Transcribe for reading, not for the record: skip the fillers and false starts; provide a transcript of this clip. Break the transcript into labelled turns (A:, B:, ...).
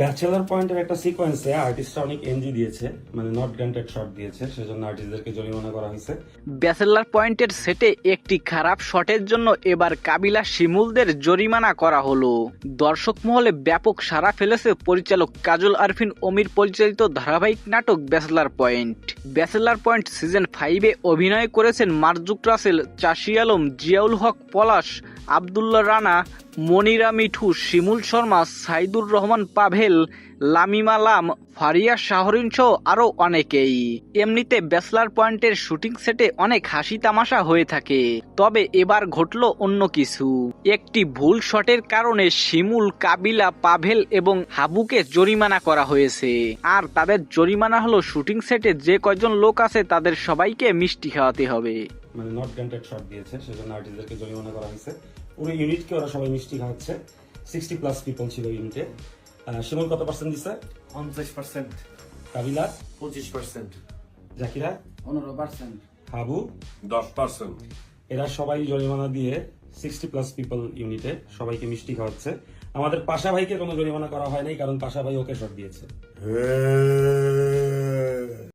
A: Bachelor পয়েন্টের একটা সিকোয়েন্সে আর্টিস্টরা অনেক এনজি দিয়েছে, মানে নট গ্রান্টেড শট দিয়েছে, সেজন্য আর্টিস্টদেরকে জরিমানা করা হয়েছে।
B: ব্যাচেলার পয়েন্টের সেটে একটি খারাপ শটের জন্য এবার কাবিলা শিমুলদের জরিমানা করা হলো। দর্শক মহলে ব্যাপক সাড়া ফেলেছে পরিচালক কাজল আরফিন অমির পরিচালিত ধারাবাহিক নাটক bachelor point. Bachelor point season 5-এ অভিনয় করেছেন মারজুক রাসেল, চাষি আলম, জিয়াউল হক পলাশ, আব্দুল্লাহ রানা, মনিরা মিঠু, শিমুল শর্মা, সাইদুর রহমান পাভেল, লামিমা লাম, ফারিয়া শাহরিন সহ আরও অনেকেই। এমনিতে ব্যাচেলার পয়েন্টের শুটিং সেটে অনেক হাসি তামাশা হয়ে থাকে, তবে এবার ঘটল অন্য কিছু। একটি ভুল শটের কারণে শিমুল, কাবিলা, পাভেল এবং হাবুকে জরিমানা করা হয়েছে। আর তাদের জরিমানা হলো শুটিং সেটে যে কয়জন লোক আছে তাদের সবাইকে মিষ্টি খাওয়াতে হবে।
A: মানে নট গ্রান্টেড শট দিয়েছে, সেজন্য আর্টিস্টদেরকে জরিমানা করা হয়েছে। পুরো ইউনিটকে ওরা সবাই মিষ্টি খাওয়াচ্ছে। 60+ পিপল ছিল ইউনিটে। শিমুল কত পার্সেন্ট দিচ্ছে?
C: 50%,
A: কাবিলা,
C: 25%,
A: জাকিরা,
D: 15%,
A: হাবু
E: 10%।
A: এরা সবাই জরিমানা দিয়ে 60+ পিপল ইউনিটে সবাইকে মিষ্টি খাওয়াচ্ছে। আমাদের পাশা ভাইকে কোনো জরিমানা করা হয় নাই, কারণ পাশা ভাই ওকে শট দিয়েছে।